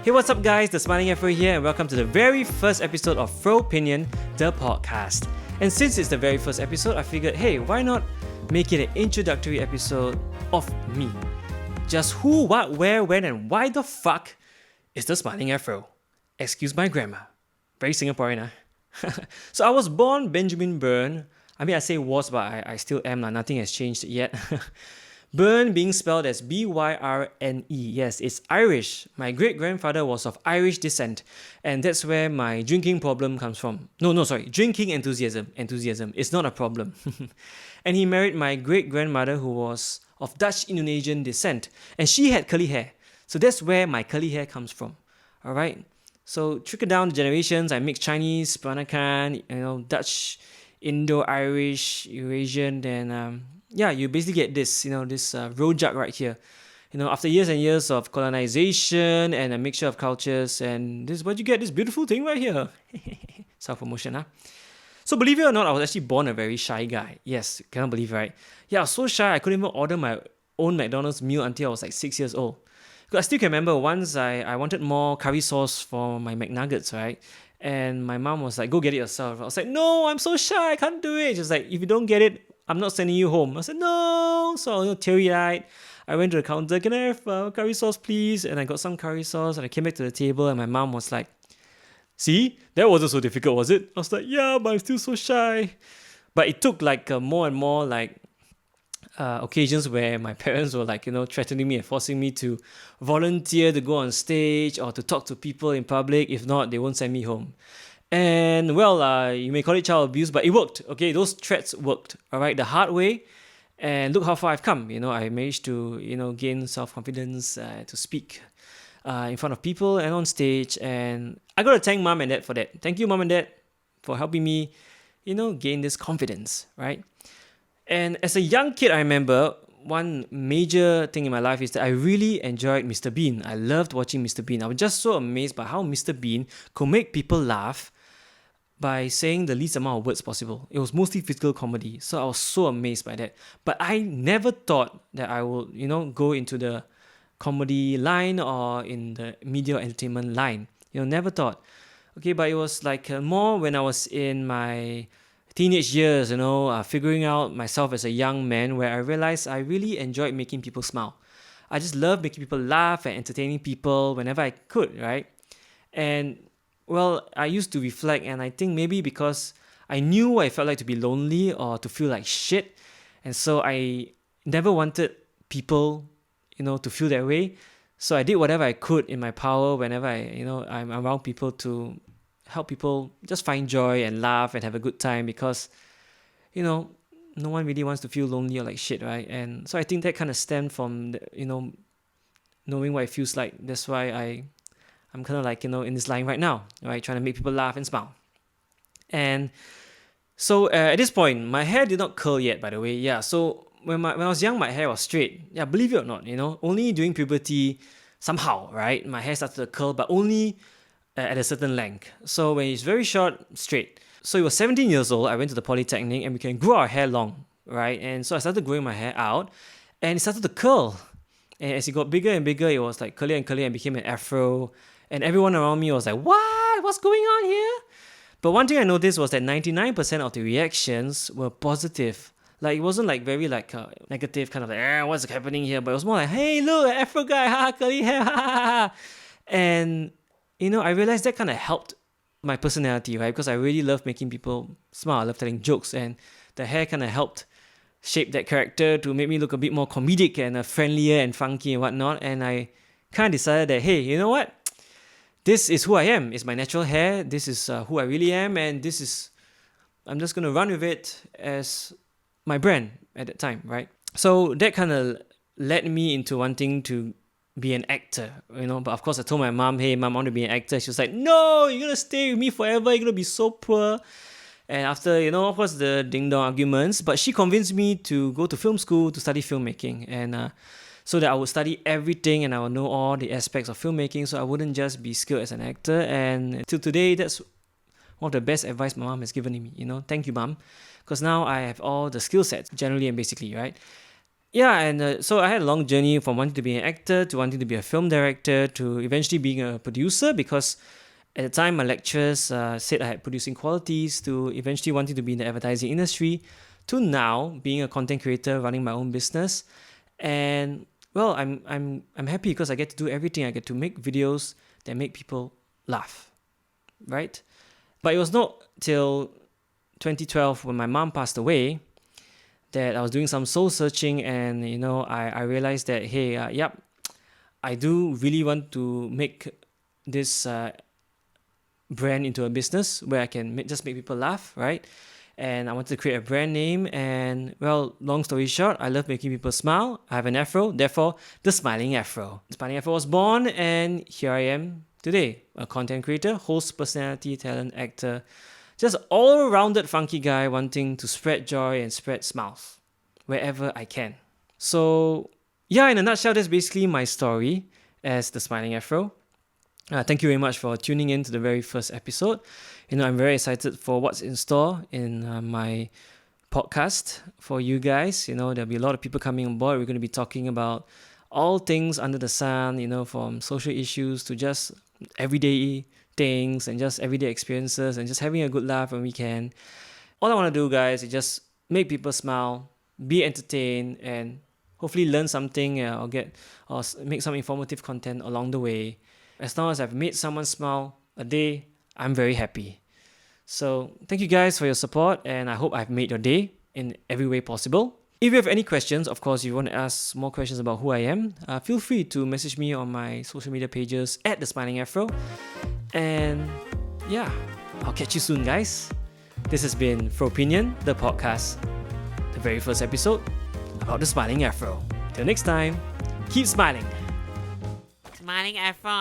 Hey, what's up guys? The Smiling Afro here and welcome to the very first episode of FROpinion, the podcast. And since it's the very first episode, I figured, hey, why not make it an introductory episode of me? Just who, what, where, when, and why the fuck is the Smiling Afro? Excuse my grammar. Very Singaporean, huh? So I was born Benjamin Byrne. I mean, I say was, but I still am. Nothing has changed yet. Byrne being spelled as Byrne. Yes, it's Irish. My great-grandfather was of Irish descent, and that's where my drinking problem comes from. Sorry, drinking enthusiasm. It's not a problem. And he married my great-grandmother who was of Dutch-Indonesian descent, and she had curly hair. So that's where my curly hair comes from. Alright? So trickle down the generations, I mix Chinese, Peranakan, Dutch, Indo-Irish, Eurasian, and you basically get this, this rojak right here. After years and years of colonization and a mixture of cultures, and this is what you get, this beautiful thing right here. Self-promotion, huh? So believe it or not, I was actually born a very shy guy. Yes, cannot believe, right? Yeah, I was so shy, I couldn't even order my own McDonald's meal until I was like 6 years old. Because I still can remember once I wanted more curry sauce for my McNuggets, right? And my mom was like, go get it yourself. I was like, no, I'm so shy, I can't do it. She's like, if you don't get it, I'm not sending you home. I said, no. So, teary-eyed, I went to the counter, can I have curry sauce, please? And I got some curry sauce, and I came back to the table, and my mom was like, see, that wasn't so difficult, was it? I was like, yeah, but I'm still so shy. But it took more and more occasions where my parents were threatening me and forcing me to volunteer to go on stage or to talk to people in public. If not, they won't send me home. And you may call it child abuse, but it worked. Okay, those threats worked. All right, the hard way. And look how far I've come. I managed to gain self-confidence to speak in front of people and on stage. And I got to thank mom and dad for that. Thank you, mom and dad, for helping me, gain this confidence, right? And as a young kid, I remember one major thing in my life is that I really enjoyed Mr. Bean. I loved watching Mr. Bean. I was just so amazed by how Mr. Bean could make people laugh by saying the least amount of words possible. It was mostly physical comedy, so I was so amazed by that. But I never thought that I would, go into the comedy line or in the media entertainment line. Never thought. Okay, but it was more when I was in my teenage years, figuring out myself as a young man, where I realized I really enjoyed making people smile. I just love making people laugh and entertaining people whenever I could, right? And I used to reflect, and I think maybe because I knew what it felt like to be lonely or to feel like shit, and so I never wanted people, to feel that way. So I did whatever I could in my power whenever I'm around people to help people just find joy and laugh and have a good time, because no one really wants to feel lonely or like shit, right? And so I think that kind of stemmed from knowing what it feels like. That's why I'm kind of in this line right now, right? Trying to make people laugh and smile. And so at this point, my hair did not curl yet, by the way. Yeah, so when I was young, my hair was straight. Yeah, believe it or not, only during puberty, somehow, right? My hair started to curl, but only at a certain length. So when it's very short, straight. So it was 17 years old, I went to the polytechnic, and we can grow our hair long, right? And so I started growing my hair out, and it started to curl. And as it got bigger and bigger, it was curlier and curlier and became an afro. And everyone around me was like, what? What's going on here? But one thing I noticed was that 99% of the reactions were positive. It wasn't very negative, kind of what's happening here? But it was more like, hey, look, an afro guy, ha, curly hair, ha, ha, ha. And I realized that kind of helped my personality, right? Because I really love making people smile. I love telling jokes, and the hair kind of helped shape that character to make me look a bit more comedic and friendlier and funky and whatnot. And I kind of decided that, hey, you know what? This is who I am. It's my natural hair. This is who I really am, and I'm just going to run with it as my brand at that time, right? So that kind of led me into wanting to be an actor, but of course I told my mom, hey mom, I want to be an actor. She was like, no, you're going to stay with me forever, you're going to be so poor. And after, of course, the ding-dong arguments, but she convinced me to go to film school to study filmmaking, and so that I would study everything and I would know all the aspects of filmmaking, so I wouldn't just be skilled as an actor. And till today, that's one of the best advice my mom has given me, thank you mom, because now I have all the skill sets, generally and basically, right? yeah, and so I had a long journey from wanting to be an actor to wanting to be a film director to eventually being a producer, because at the time my lecturers said I had producing qualities, to eventually wanting to be in the advertising industry, to now being a content creator, running my own business. And well, I'm happy because I get to do everything. I get to make videos that make people laugh, right? But it was not till 2012 when my mom passed away that I was doing some soul searching, and I realized that, hey, yep, I do really want to make this brand into a business where I can just make people laugh, right? And I wanted to create a brand name, and well, long story short, I love making people smile. I have an afro, therefore the Smiling Afro. The Smiling Afro was born, and here I am today, a content creator, host, personality, talent, actor, just all-rounded funky guy wanting to spread joy and spread smiles wherever I can. So yeah, in a nutshell, that's basically my story as the Smiling Afro. Thank you very much for tuning in to the very first episode. I'm very excited for what's in store in my podcast for you guys. There'll be a lot of people coming on board. We're going to be talking about all things under the sun, from social issues to just everyday things and just everyday experiences and just having a good laugh when we can. All I want to do, guys, is just make people smile, be entertained, and hopefully learn something or make some informative content along the way. As long as I've made someone smile a day, I'm very happy. So thank you guys for your support, and I hope I've made your day in every way possible. If you have any questions, of course, you want to ask more questions about who I am, feel free to message me on my social media pages at the Smiling Afro. And yeah, I'll catch you soon, guys. This has been FROpinion, the podcast, the very first episode about the Smiling Afro. Till next time, keep smiling. Smiling Afro